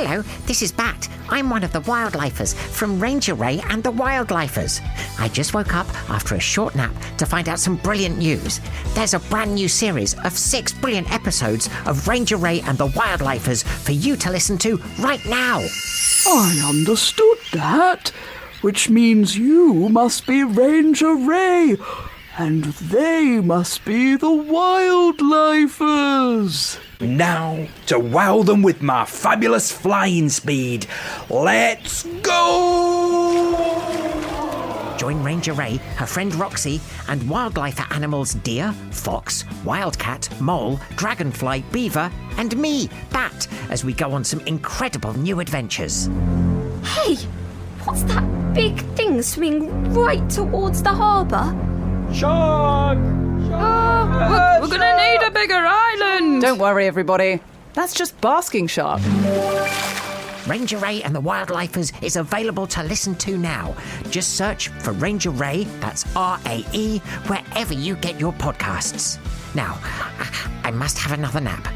Hello, this is Bat. I'm one of the wildlifers from Ranger Ray and the Wildlifers. I just woke up after a short nap to find out some brilliant news. There's a brand new series of 6 brilliant episodes of Ranger Ray and the Wildlifers for you to listen to right now. I understood that, which means you must be Ranger Ray, and they must be the Wildlifers. Now, to wow them with my fabulous flying speed, let's go! Join Ranger Ray, her friend Roxy, and wildlifer animals Deer, Fox, Wildcat, Mole, Dragonfly, Beaver, and me, Bat, as we go on some incredible new adventures. Hey, what's that big thing swimming right towards the harbour? Shark! We're gonna need a bigger island! Don't worry, everybody. That's just basking shark. Ranger Ray and the Wildlifers is available to listen to now. Just search for Ranger Ray, that's R-A-E, wherever you get your podcasts. Now, I must have another nap.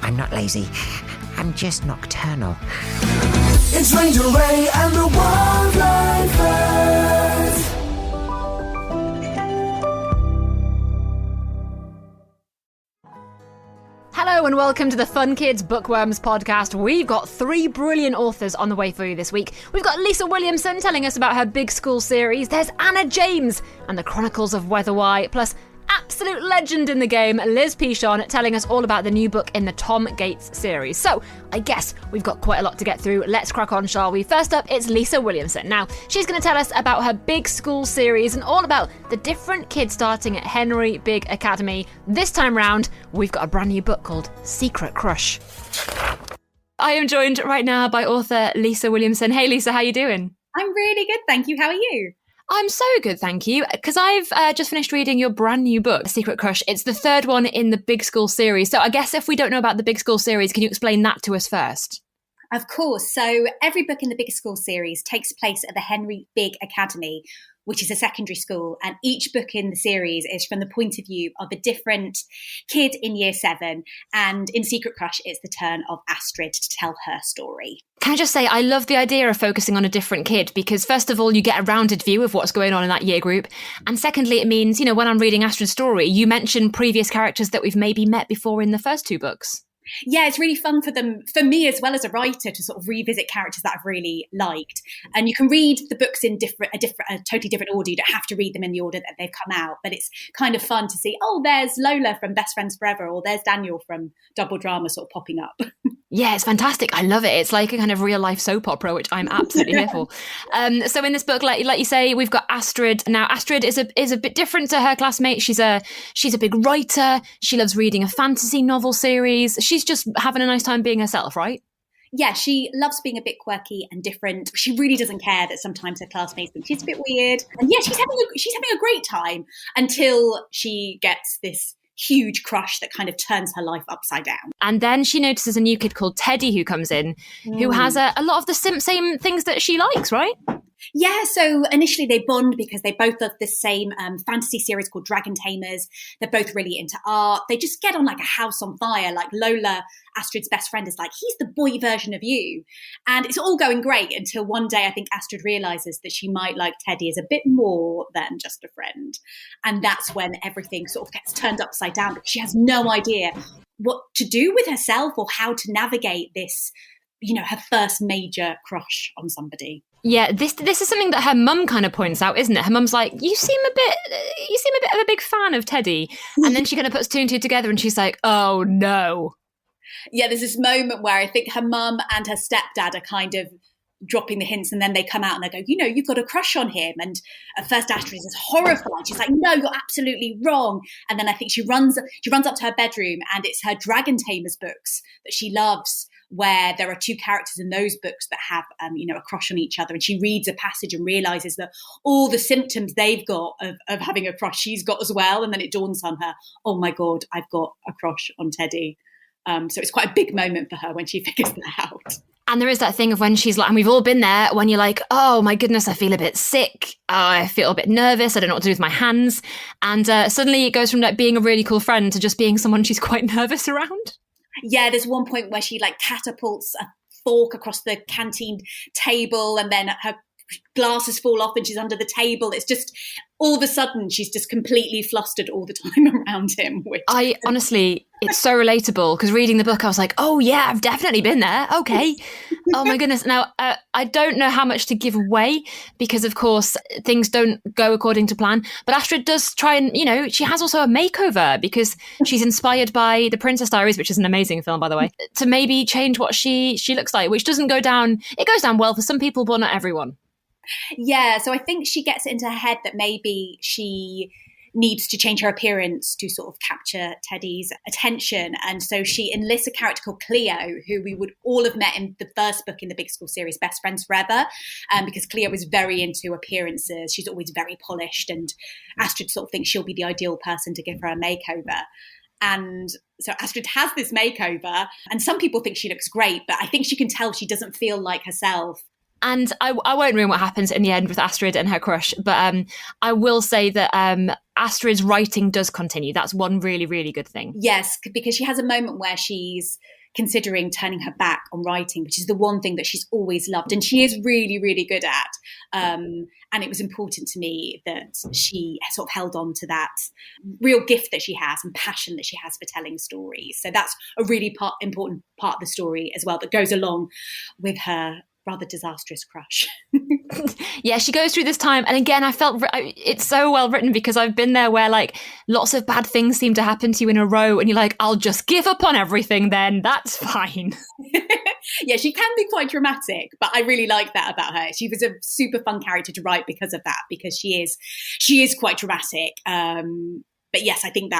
I'm not lazy. I'm just nocturnal. It's Ranger Ray and the Wildlifers. Hello and welcome to the Fun Kids Bookworms podcast. We've got 3 brilliant authors on the way for you this week. We've got Lisa Williamson telling us about her Bigg School series. There's Anna James and the Chronicles of Wetherwhy, plus absolute legend in the game, Liz PICHON, telling us all about the new book in the Tom Gates series. So, I guess we've got quite a lot to get through. Let's crack on, shall we? First up, it's Lisa Williamson. Now, she's going to tell us about her Bigg School series and all about the different kids starting at Henry Bigg Academy. This time round, we've got a brand new book called Secret Crush. I am joined right now by author Lisa Williamson. Hey Lisa, how you doing? I'm really good, thank you. How are you? I'm so good, thank you, because I've just finished reading your brand new book, Secret Crush. It's the 3rd one in the Bigg School series. So I guess if we don't know about the Bigg School series, can you explain that to us first? Of course. So every book in the Bigg School series takes place at the Henry Bigg Academy, which is a secondary school. And each book in the series is from the point of view of a different kid in year 7. And in Secret Crush, it's the turn of Astrid to tell her story. Can I just say, I love the idea of focusing on a different kid because, first of all, you get a rounded view of what's going on in that year group. And secondly, it means, when I'm reading Astrid's story, you mention previous characters that we've maybe met before in the first 2 books. Yeah, it's really fun for me as well as a writer, to sort of revisit characters that I've really liked. And you can read the books in a totally different order. You don't have to read them in the order that they've come out, but it's kind of fun to see, oh, there's Lola from Best Friends Forever, or there's Daniel from Double Drama sort of popping up. Yeah, it's fantastic. I love it. It's like a kind of real life soap opera, which I'm absolutely here for. So in this book, like you say, we've got Astrid. Now, Astrid is a bit different to her classmates. She's a big writer. She loves reading a fantasy novel series. She's just having a nice time being herself, right? Yeah, she loves being a bit quirky and different. She really doesn't care that sometimes her classmates think she's a bit weird. And yeah, she's having a great time until she gets this huge crush that kind of turns her life upside down. And then she notices a new kid called Teddy who comes in, who has a lot of the same things that she likes, right? Yeah, so initially they bond because they both love the same fantasy series called Dragon Tamers. They're both really into art. They just get on like a house on fire. Like Lola, Astrid's best friend, is like, he's the boy version of you. And it's all going great until one day I think Astrid realises that she might like Teddy as a bit more than just a friend. And that's when everything sort of gets turned upside down because she has no idea what to do with herself or how to navigate this, her first major crush on somebody. Yeah, this is something that her mum kind of points out, isn't it? Her mum's like, you seem a bit of a big fan of Teddy. And then she kind of puts 2 and 2 together and she's like, oh no. Yeah, there's this moment where I think her mum and her stepdad are kind of dropping the hints, and then they come out and they go, you've got a crush on him. And at first Astrid is horrified. She's like, no, you're absolutely wrong. And then I think she runs up to her bedroom, and it's her Dragon Tamers books that she loves, where there are 2 characters in those books that have, a crush on each other. And she reads a passage and realises that all the symptoms they've got of having a crush, she's got as well. And then it dawns on her, oh my God, I've got a crush on Teddy. So it's quite a big moment for her when she figures that out. And there is that thing of when she's like, and we've all been there, when you're like, oh my goodness, I feel a bit sick. I feel a bit nervous. I don't know what to do with my hands. And suddenly it goes from like being a really cool friend to just being someone she's quite nervous around. Yeah, there's one point where she like catapults a fork across the canteen table, and then her glasses fall off and she's under the table. It's just all of a sudden she's just completely flustered all the time around him. I honestly, it's so relatable, because reading the book I was like, oh yeah, I've definitely been there. Okay. Oh my goodness. Now, I don't know how much to give away, because of course things don't go according to plan, but Astrid does try and, she has also a makeover, because she's inspired by The Princess Diaries, which is an amazing film, by the way, to maybe change what she looks like, which doesn't go down, it goes down well for some people, but not everyone. Yeah, so I think she gets it into her head that maybe she needs to change her appearance to sort of capture Teddy's attention. And so she enlists a character called Cleo, who we would all have met in the first book in the Bigg School series, Best Friends Forever, because Cleo is very into appearances. She's always very polished, and Astrid sort of thinks she'll be the ideal person to give her a makeover. And so Astrid has this makeover, and some people think she looks great, but I think she can tell she doesn't feel like herself. And I won't ruin what happens in the end with Astrid and her crush, but I will say that Astrid's writing does continue. That's one really, really good thing. Yes, because she has a moment where she's considering turning her back on writing, which is the one thing that she's always loved and she is really, really good at. And it was important to me that she sort of held on to that real gift that she has and passion that she has for telling stories. So that's a really important part of the story as well, that goes along with her rather disastrous crush. Yeah, she goes through this time, and again I felt it's so well written, because I've been there where like lots of bad things seem to happen to you in a row and you're like, I'll just give up on everything then, that's fine. Yeah, she can be quite dramatic, but I really like that about her. She was a super fun character to write because of that, because she is quite dramatic. But yes, I think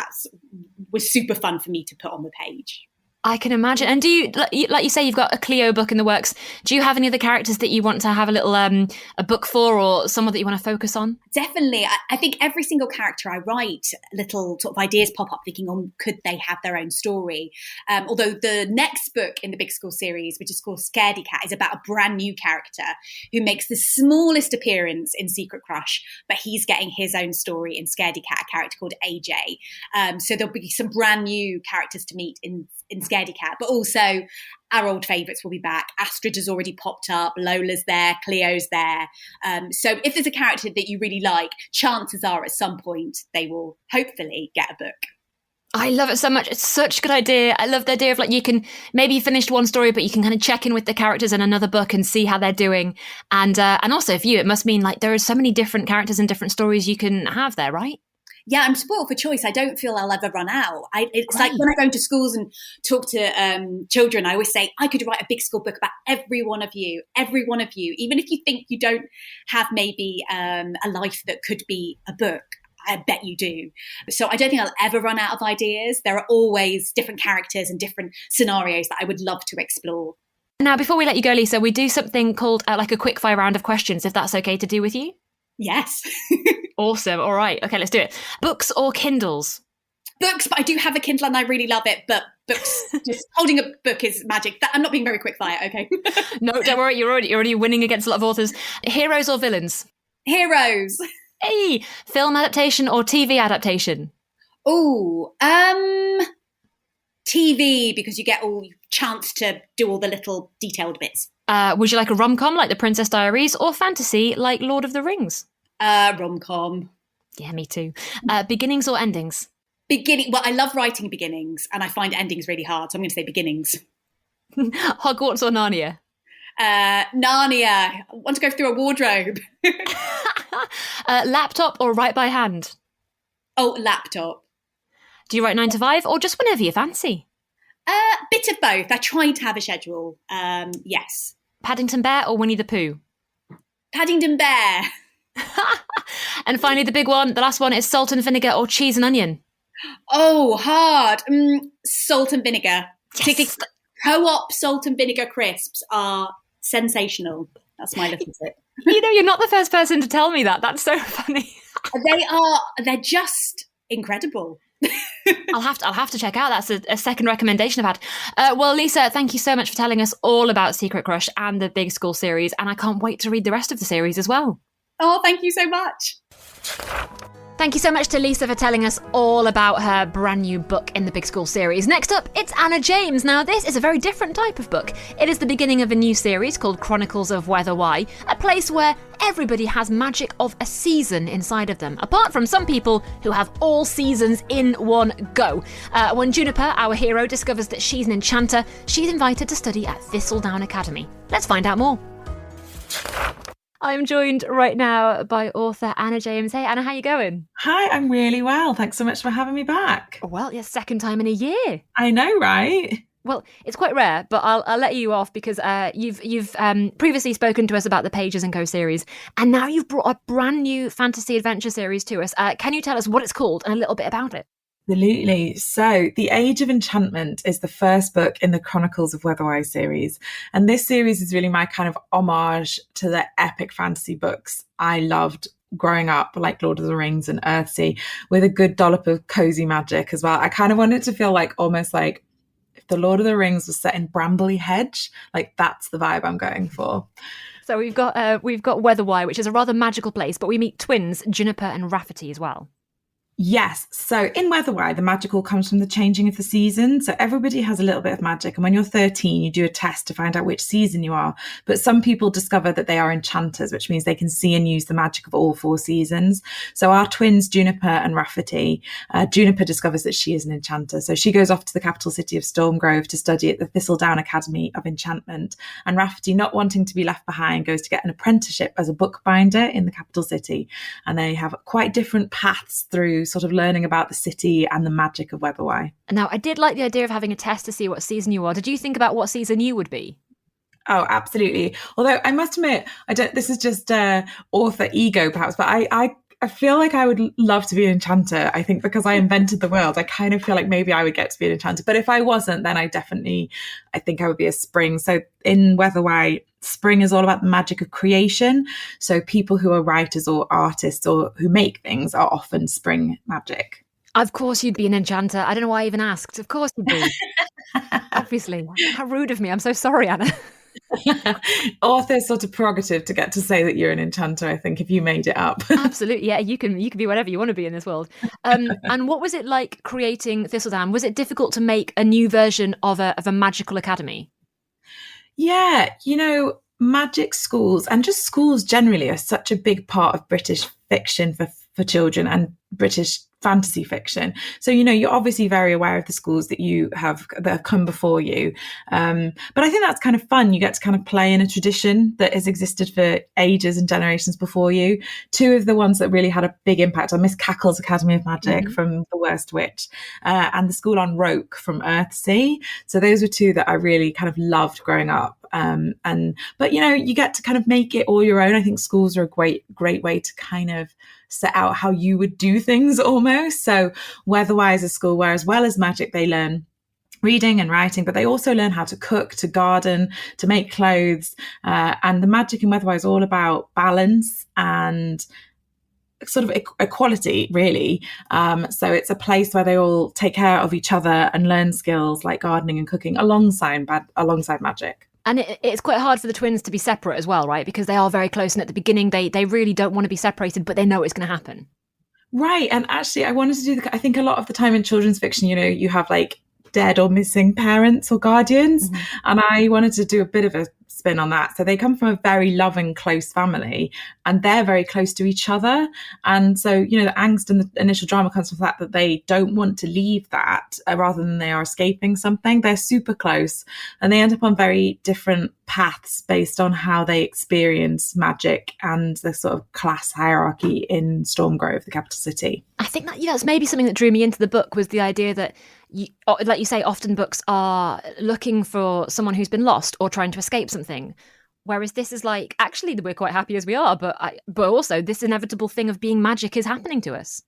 was super fun for me to put on the page. I can imagine. And do you, like you say, you've got a Cleo book in the works. Do you have any other characters that you want to have a little a book for, or someone that you want to focus on? Definitely. I think every single character I write, little sort of ideas pop up thinking, oh, could they have their own story? Although the next book in the Bigg School series, which is called Scaredy Cat, is about a brand new character who makes the smallest appearance in Secret Crush, but he's getting his own story in Scaredy Cat, a character called AJ. So there'll be some brand new characters to meet in Scaredy Cat, but also our old favourites will be back. Astrid has already popped up, Lola's there, Cleo's there. So if there's a character that you really like, chances are at some point they will hopefully get a book. I love it so much. It's such a good idea. I love the idea of like, you can maybe you finished one story, but you can kind of check in with the characters in another book and see how they're doing. And also for you, it must mean like there are so many different characters and different stories you can have there, right? Yeah, I'm spoiled for choice. I don't feel I'll ever run out. It's like when I go into schools and talk to children, I always say, I could write a Bigg School book about every one of you, even if you think you don't have maybe a life that could be a book. I bet you do. So I don't think I'll ever run out of ideas. There are always different characters and different scenarios that I would love to explore. Now, before we let you go, Lisa, we do something called like a quick fire round of questions, if that's okay to do with you. Yes. Awesome. All right. Okay, let's do it. Books or Kindles? Books, but I do have a Kindle and I really love it. But books, just holding a book is magic. I'm not being very quick fire, okay? No, don't worry. You're already winning against a lot of authors. Heroes or villains? Heroes. Hey, film adaptation or TV adaptation? Oh, TV, because you get all chance to do all the little detailed bits. Would you like a rom-com like The Princess Diaries, or fantasy like Lord of the Rings? Rom-com. Yeah, me too. Beginnings or endings? Well, I love writing beginnings, and I find endings really hard, so I'm going to say beginnings. Hogwarts or Narnia? Narnia. I want to go through a wardrobe. Laptop or write by hand? Oh, laptop. Do you write 9 to 5 or just whenever you fancy? Bit of both. I try to have a schedule. Yes. Paddington Bear or Winnie the Pooh? Paddington Bear. And finally, the big one, the last one, is salt and vinegar or cheese and onion? Oh, hard. Salt and vinegar. Yes. Co-op salt and vinegar crisps are sensational. That's my little tip. You know, you're not the first person to tell me that. That's so funny. They're just incredible. I'll have to check out. That's a second recommendation I've had. Well, Lisa, thank you so much for telling us all about Secret Crush and the Bigg School series, and I can't wait to read the rest of the series as well. Oh, thank you so much. Thank you so much to Lisa for telling us all about her brand new book in the Bigg School series. Next up, it's Anna James. Now, this is a very different type of book. It is the beginning of a new series called Chronicles of Wetherwhy, a place where everybody has magic of a season inside of them, apart from some people who have all seasons in one go. When Juniper, our hero, discovers that she's an enchanter, she's invited to study at Thistledown Academy. Let's find out more. I'm joined right now by author Anna James. Hey, Anna, how you going? Hi, I'm really well. Thanks so much for having me back. Well, yeah, second time in a year. I know, right? Well, it's quite rare, but I'll let you off because you've previously spoken to us about the Pages & Co series, and now you've brought a brand new fantasy adventure series to us. Can you tell us what it's called and a little bit about it? Absolutely. So, The Age of Enchantment is the first book in the Chronicles of Wetherwhy series. And this series is really my kind of homage to the epic fantasy books I loved growing up, like Lord of the Rings and Earthsea, with a good dollop of cozy magic as well. I kind of want it to feel like almost like if the Lord of the Rings was set in Brambley Hedge, like that's the vibe I'm going for. So we've got Wetherwhy, which is a rather magical place, but we meet twins, Juniper and Rafferty as well. Yes. So in Wetherwhy, the magical comes from the changing of the seasons. So everybody has a little bit of magic. And when you're 13, you do a test to find out which season you are. But some people discover that they are enchanters, which means they can see and use the magic of all 4 seasons. So our twins, Juniper and Rafferty, Juniper discovers that she is an enchanter. So she goes off to the capital city of Stormgrove to study at the Thistledown Academy of Enchantment. And Rafferty, not wanting to be left behind, goes to get an apprenticeship as a bookbinder in the capital city. And they have quite different paths through sort of learning about the city and the magic of Wetherwhy. Now, I did like the idea of having a test to see what season you are. Did you think about what season you would be? Oh, absolutely. Although I must admit, this is just author ego perhaps, but I feel like I would love to be an enchanter. I think because I invented the world, I kind of feel like maybe I would get to be an enchanter. But if I wasn't, then I think I would be a spring. So in Wetherwhy, spring is all about the magic of creation. So people who are writers or artists or who make things are often spring magic. Of course you'd be an enchanter. I don't know why I even asked. Of course you'd be. Obviously. How rude of me. I'm so sorry, Anna. Author's sort of prerogative to get to say that you're an enchanter, I think, if you made it up. Absolutely. Yeah, you can be whatever you want to be in this world. And what was it like creating Thistledown? Was it difficult to make a new version of a magical academy? Yeah, magic schools and just schools generally are such a big part of British fiction for children and British fantasy fiction. So, you're obviously very aware of the schools that have come before you. But I think that's kind of fun. You get to kind of play in a tradition that has existed for ages and generations before you. 2 of the ones that really had a big impact are Miss Cackle's Academy of Magic from The Worst Witch and the School on Roke from Earthsea. So those were 2 that I really kind of loved growing up. But you get to kind of make it all your own. I think schools are a great way to kind of set out how you would do things almost. So Wetherwhy is a school where, as well as magic, they learn reading and writing, but they also learn how to cook, to garden, to make clothes. And the magic in Wetherwhy is all about balance and sort of equality, really. So it's a place where they all take care of each other and learn skills like gardening and cooking alongside magic. And it's quite hard for the twins to be separate as well, right? Because they are very close. And at the beginning, they really don't want to be separated, but they know it's going to happen. Right. And actually, I wanted to do I think a lot of the time in children's fiction, you have like dead or missing parents or guardians. And I wanted to do a bit of a spin on that. So they come from a very loving, close family and they're very close to each other. And so, the angst and the initial drama comes from the fact that they don't want to leave that rather than they are escaping something. They're super close and they end up on very different paths based on how they experience magic and the sort of class hierarchy in Stormgrove, the capital city. I think that's maybe something that drew me into the book was the idea that, like you say, often books are looking for someone who's been lost or trying to escape something. Whereas this is like, actually, we're quite happy as we are, but also this inevitable thing of being magic is happening to us.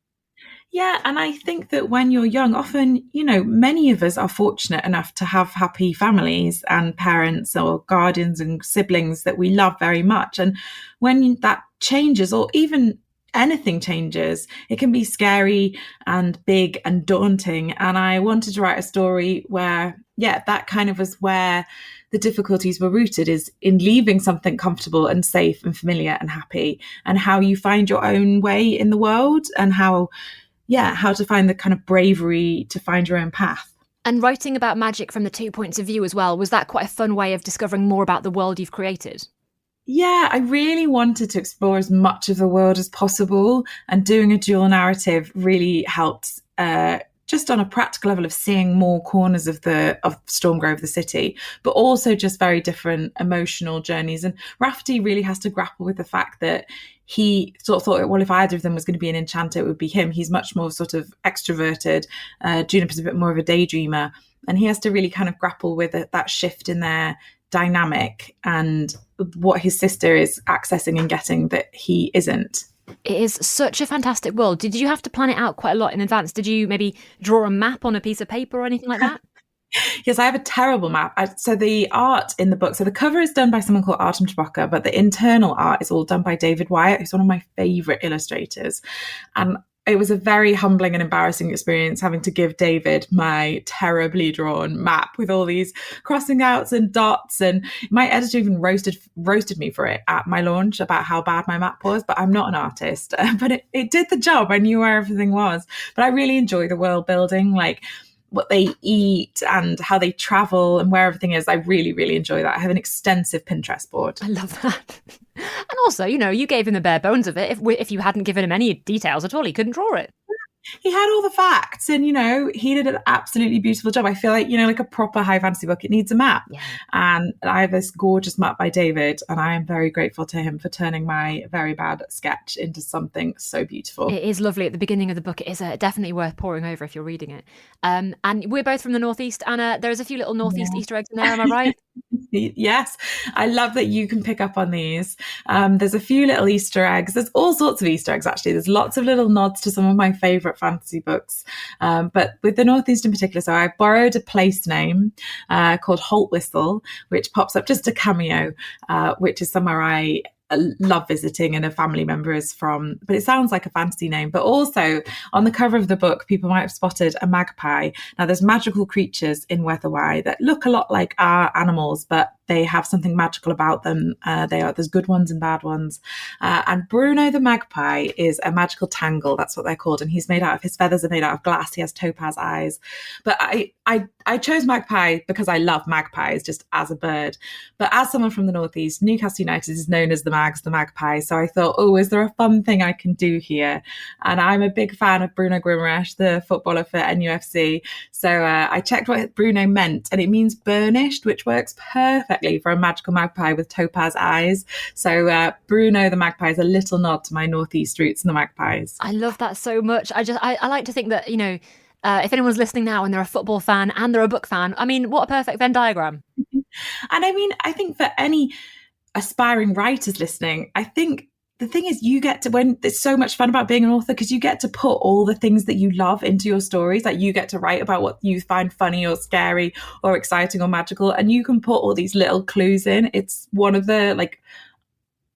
Yeah, and I think that when you're young, often, many of us are fortunate enough to have happy families and parents or guardians and siblings that we love very much. And when that changes, or even anything changes, it can be scary and big and daunting. And I wanted to write a story where, that kind of was where the difficulties were rooted is in leaving something comfortable and safe and familiar and happy, and how you find your own way in the world, and how to find the kind of bravery to find your own path. And writing about magic from the 2 points of view as well, was that quite a fun way of discovering more about the world you've created? Yeah, I really wanted to explore as much of the world as possible, and doing a dual narrative really helped just on a practical level of seeing more corners of Stormgrove, the city, but also just very different emotional journeys. And Rafferty really has to grapple with the fact that he sort of thought, well, if either of them was going to be an enchanter, it would be him. He's much more sort of extroverted. Juniper's a bit more of a daydreamer. And he has to really kind of grapple with that shift in their dynamic and what his sister is accessing and getting that he isn't. It is such a fantastic world. Did you have to plan it out quite a lot in advance? Did you maybe draw a map on a piece of paper or anything like that? Yes, I have a terrible map. So the art in the book, so the cover is done by someone called Artem Cheboka, but the internal art is all done by David Wyatt, who's one of my favourite illustrators. And it was a very humbling and embarrassing experience having to give David my terribly drawn map with all these crossing outs and dots. And my editor even roasted me for it at my launch about how bad my map was. But I'm not an artist, but it did the job. I knew where everything was. But I really enjoy the world building, like what they eat and how they travel and where everything is. I really, really enjoy that. I have an extensive Pinterest board. I love that. And also, you gave him the bare bones of it. If you hadn't given him any details at all, he couldn't draw it. He had all the facts, and he did an absolutely beautiful job. I feel like like a proper high fantasy book, it needs a map. Yeah. And I have this gorgeous map by David, and I am very grateful to him for turning my very bad sketch into something so beautiful. It is lovely at the beginning of the book. It is definitely worth poring over if you're reading it. And we're both from the Northeast, and there's a few little Northeast Easter eggs in there, am I right? Yes, I love that you can pick up on these. There's a few little Easter eggs. There's all sorts of Easter eggs, actually. There's lots of little nods to some of my favourite fantasy books. But with the Northeast in particular, so I borrowed a place name called Holtwhistle, which pops up, just a cameo, which is somewhere I love visiting and a family member is from, but it sounds like a fantasy name. But also on the cover of the book, people might have spotted a magpie. Now there's magical creatures in Wetherwhy that look a lot like our animals, but they have something magical about them. There's good ones and bad ones. And Bruno the magpie is a magical tangle. That's what they're called. And his feathers are made out of glass. He has topaz eyes. But I chose magpie because I love magpies just as a bird. But as someone from the Northeast, Newcastle United is known as the magpie. So I thought, is there a fun thing I can do here? And I'm a big fan of Bruno Grimrash, the footballer for NUFC. So I checked what Bruno meant, and it means burnished, which works perfectly for a magical magpie with topaz eyes. So Bruno the magpie is a little nod to my Northeast roots and the magpies. I love that so much. I like to think that, if anyone's listening now and they're a football fan and they're a book fan, what a perfect Venn diagram. And I think for any aspiring writers listening, I think the thing is when it's so much fun about being an author, because you get to put all the things that you love into your stories. Like you get to write about what you find funny or scary or exciting or magical, and you can put all these little clues in. It's one of the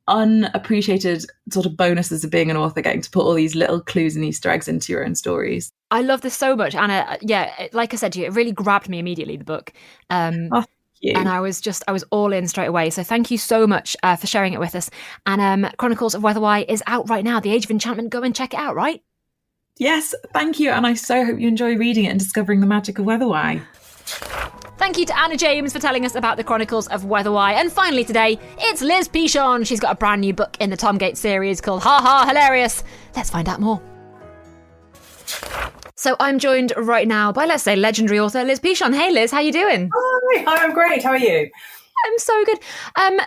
unappreciated sort of bonuses of being an author, getting to put all these little clues and Easter eggs into your own stories. I love this so much, Anna. Yeah, like I said to you, it really grabbed me immediately, the book. And I was all in straight away. So thank you so much for sharing it with us. And Chronicles of Wetherwhy is out right now. The Age of Enchantment. Go and check it out, right? Yes, thank you. And I so hope you enjoy reading it and discovering the magic of Wetherwhy. Thank you to Anna James for telling us about the Chronicles of Wetherwhy. And finally today, it's Liz PICHON. She's got a brand new book in the Tom Gates series called Ha Ha Hilarious. Let's find out more. So I'm joined right now by, let's say, legendary author Liz PICHON. Hey Liz, how you doing? Hi, I'm great. How are you? I'm so good.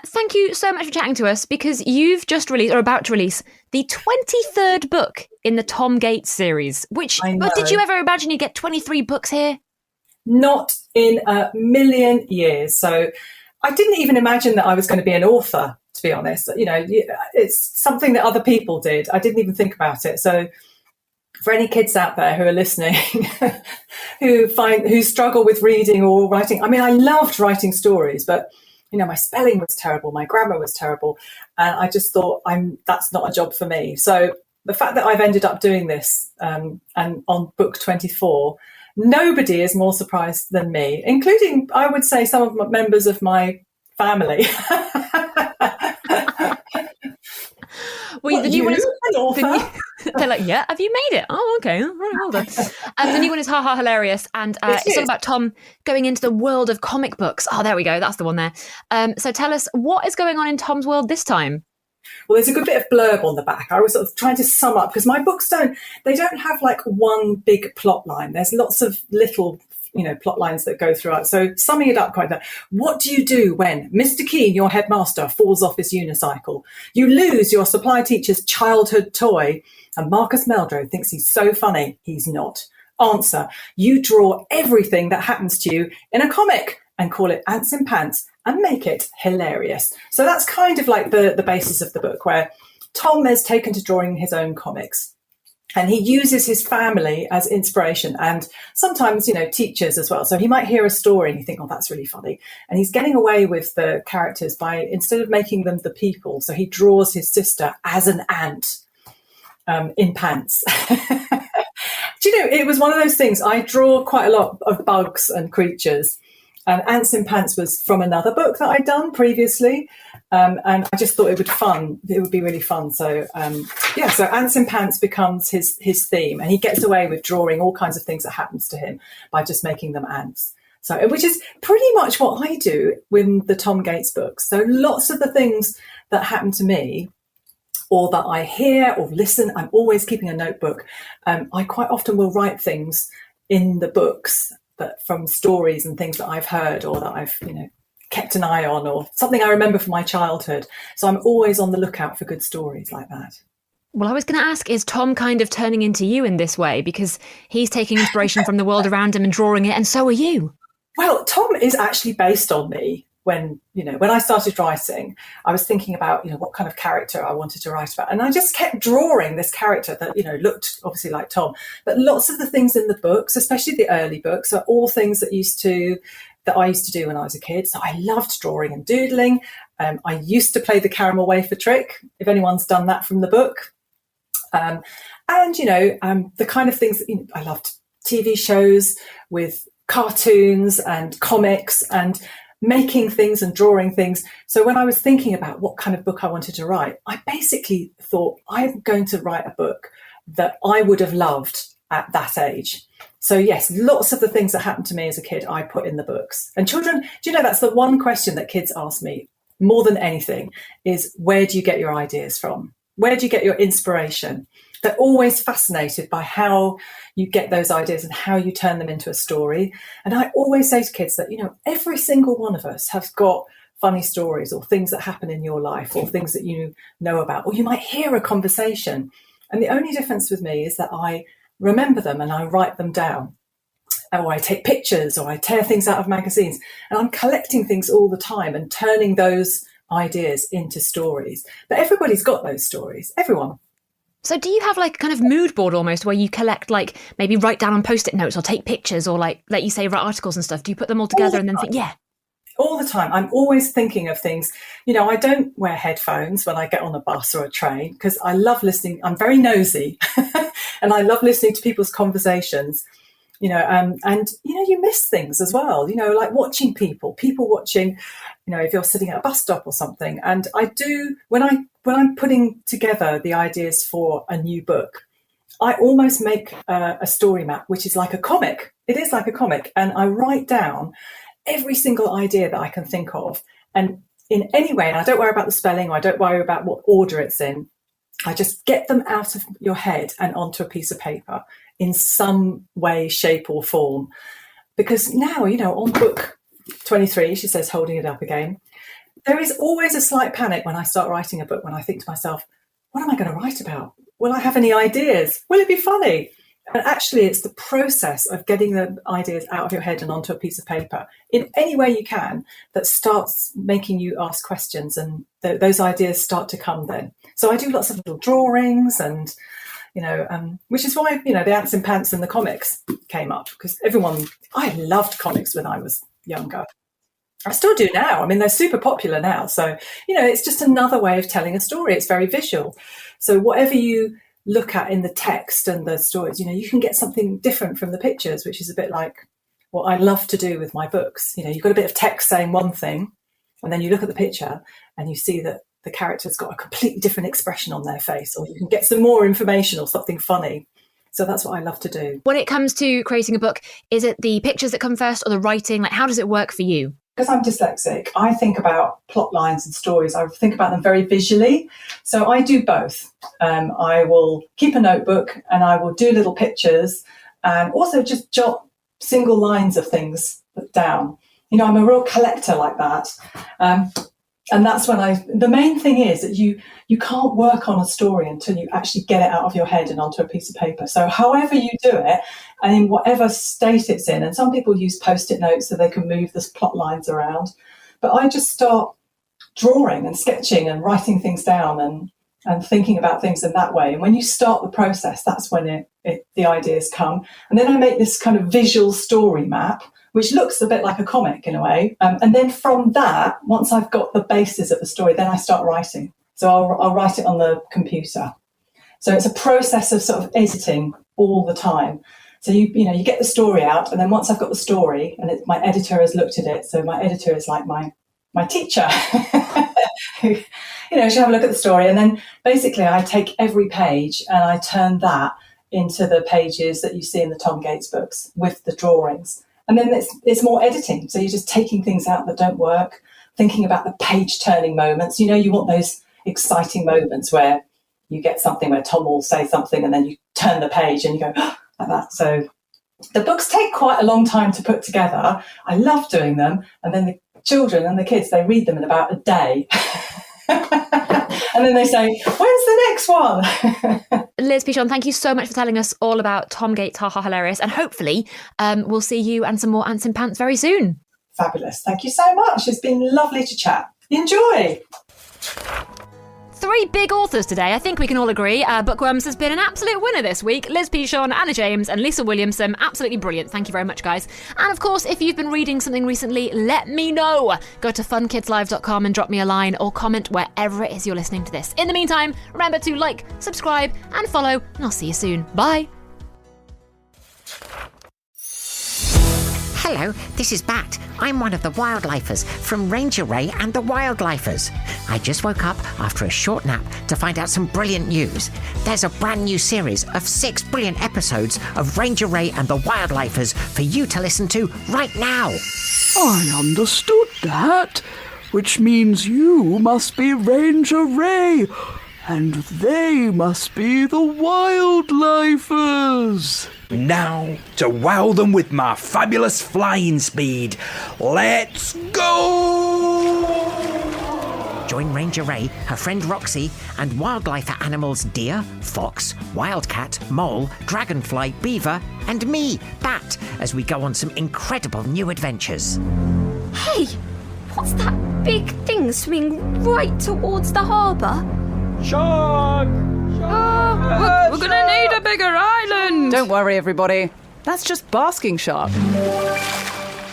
Thank you so much for chatting to us, because you've just released, or about to release, the 23rd book in the Tom Gates series, which, but did you ever imagine you'd get 23 books here? Not in a million years. So I didn't even imagine that I was going to be an author, to be honest. It's something that other people did. I didn't even think about it. So for any kids out there who are listening, who struggle with reading or writing, I loved writing stories, but my spelling was terrible, my grammar was terrible, and I just thought that's not a job for me. So the fact that I've ended up doing this and on book 24 nobody is more surprised than me, including, I would say, some of my members of my family. Well, the new one is an author? they're like, yeah, have you made it? Oh, okay, right, well done. The new one is Ha Ha Hilarious, and it's all about Tom going into the world of comic books. Oh, there we go, that's the one there. So tell us, what is going on in Tom's world this time? Well, there's a good bit of blurb on the back. I was sort of trying to sum up, because my books don't have like one big plot line. There's lots of little plot lines that go throughout. So summing it up quite that, what do you do when Mr. Keene, your headmaster, falls off his unicycle? You lose your supply teacher's childhood toy, and Marcus Meldrew thinks he's so funny. He's not. Answer, you draw everything that happens to you in a comic and call it Ants in Pants and make it hilarious. So that's kind of like the basis of the book, where Tom is taken to drawing his own comics. And he uses his family as inspiration, and sometimes, teachers as well. So he might hear a story and you think, oh, that's really funny. And he's getting away with the characters by, instead of making them the people, so he draws his sister as an ant in pants. Do you know, it was one of those things. I draw quite a lot of bugs and creatures. And Ants in Pants was from another book that I'd done previously. And I just thought it would be really fun. So, so Ants in Pants becomes his theme, and he gets away with drawing all kinds of things that happens to him by just making them ants. So, which is pretty much what I do with the Tom Gates books. So lots of the things that happen to me, or that I hear or listen, I'm always keeping a notebook. I quite often will write things in the books, but from stories and things that I've heard, or that I've, kept an eye on, or something I remember from my childhood. So I'm always on the lookout for good stories like that. Well, I was going to ask, is Tom kind of turning into you in this way? Because he's taking inspiration from the world around him and drawing it, and so are you. Well, Tom is actually based on me. When I started writing, I was thinking about, what kind of character I wanted to write about. And I just kept drawing this character that, looked obviously like Tom. But lots of the things in the books, especially the early books, are all things that I used to do when I was a kid. So I loved drawing and doodling. I used to play the caramel wafer trick, if anyone's done that from the book. The kind of things that, I loved TV shows with cartoons and comics and making things and drawing things. So when I was thinking about what kind of book I wanted to write, I basically thought, I'm going to write a book that I would have loved at that age. So yes, lots of the things that happened to me as a kid, I put in the books. And children, do you know, that's the one question that kids ask me more than anything, is where do you get your ideas from? Where do you get your inspiration? They're always fascinated by how you get those ideas and how you turn them into a story. And I always say to kids that, every single one of us has got funny stories or things that happen in your life or things that you know about, or you might hear a conversation. And the only difference with me is that I remember them and I write them down, or I take pictures, or I tear things out of magazines, and I'm collecting things all the time and turning those ideas into stories. But everybody's got those stories, everyone. So do you have like a kind of mood board almost, where you collect, like, maybe write down on Post-it notes or take pictures, or like you say, write articles and stuff? Do you put them all together and then think, yeah? All the time. I'm always thinking of things. I don't wear headphones when I get on a bus or a train, because I love listening. I'm very nosy and I love listening to people's conversations, and you miss things as well, like watching people watching, if you're sitting at a bus stop or something. And I do, when I'm putting together the ideas for a new book, I almost make a story map, which is like a comic. It is like a comic. And I write down every single idea that I can think of. And in any way, and I don't worry about the spelling, or I don't worry about what order it's in. I just get them out of your head and onto a piece of paper in some way, shape or form. Because now, on book 23, she says, holding it up again, there is always a slight panic when I start writing a book, when I think to myself, what am I going to write about? Will I have any ideas? Will it be funny? And actually, it's the process of getting the ideas out of your head and onto a piece of paper in any way you can that starts making you ask questions, and those ideas start to come then. So I do lots of little drawings, and, which is why, the Ants in Pants and the comics came up, because I loved comics when I was younger. I still do now. I mean, they're super popular now. So, it's just another way of telling a story. It's very visual. So whatever you look at in the text and the stories. You can get something different from the pictures, which is a bit like what I love to do with my books. You've got a bit of text saying one thing, and then you look at the picture and you see that the character's got a completely different expression on their face, or you can get some more information or something funny. So that's what I love to do. When it comes to creating a book, is it the pictures that come first or the writing? Like, how does it work for you? Because I'm dyslexic, I think about plot lines and stories. I think about them very visually. So I do both. I will keep a notebook and I will do little pictures and also just jot single lines of things down. I'm a real collector like that. And that's when the main thing is that you can't work on a story until you actually get it out of your head and onto a piece of paper. So however you do it, and in whatever state it's in, and some people use Post-it notes so they can move the plot lines around, but I just start drawing and sketching and writing things down and thinking about things in that way. And when you start the process, that's when the ideas come. And then I make this kind of visual story map, which looks a bit like a comic in a way. And then from that, once I've got the basis of the story, then I start writing. So I'll write it on the computer. So it's a process of sort of editing all the time. So you get the story out, and then once I've got the story, and my editor has looked at it, so my editor is like my teacher. She'll have a look at the story, and then basically I take every page and I turn that into the pages that you see in the Tom Gates books with the drawings. And then it's more editing. So you're just taking things out that don't work, thinking about the page turning moments. You want those exciting moments where you get something where Tom will say something and then you turn the page and you go, oh, like that. So the books take quite a long time to put together. I love doing them. And then the children and the kids, they read them in about a day. And then they say, when's the next one? Liz PICHON, thank you so much for telling us all about Tom Gates, haha hilarious. And hopefully we'll see you and some more Ants in Pants very soon. Fabulous. Thank you so much. It's been lovely to chat. Enjoy. 3 big authors today. I think we can all agree. Bookworms has been an absolute winner this week. Liz PICHON, Anna James and Lisa Williamson. Absolutely brilliant. Thank you very much, guys. And of course, if you've been reading something recently, let me know. Go to funkidslive.com and drop me a line or comment wherever it is you're listening to this. In the meantime, remember to like, subscribe and follow, and I'll see you soon. Bye. Hello, this is Bat. I'm one of the wildlifers from Ranger Ray and the Wildlifers. I just woke up after a short nap to find out some brilliant news. There's a brand new series of 6 brilliant episodes of Ranger Ray and the Wildlifers for you to listen to right now. I understood that, which means you must be Ranger Ray, and they must be the Wildlifers. Now, to wow them with my fabulous flying speed, let's go! Join Ranger Ray, her friend Roxy, and wildlifer animals Deer, Fox, Wildcat, Mole, Dragonfly, Beaver, and me, Bat, as we go on some incredible new adventures. Hey, what's that big thing swimming right towards the harbour? Shark! We're gonna need a bigger island! Don't worry, everybody. That's just basking shark.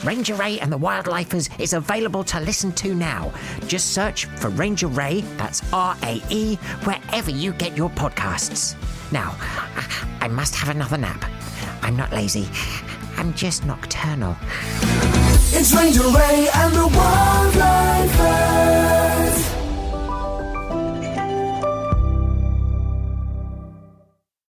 Ranger Ray and the Wildlifers is available to listen to now. Just search for Ranger Ray, that's R-A-E, wherever you get your podcasts. Now, I must have another nap. I'm not lazy. I'm just nocturnal. It's Ranger Ray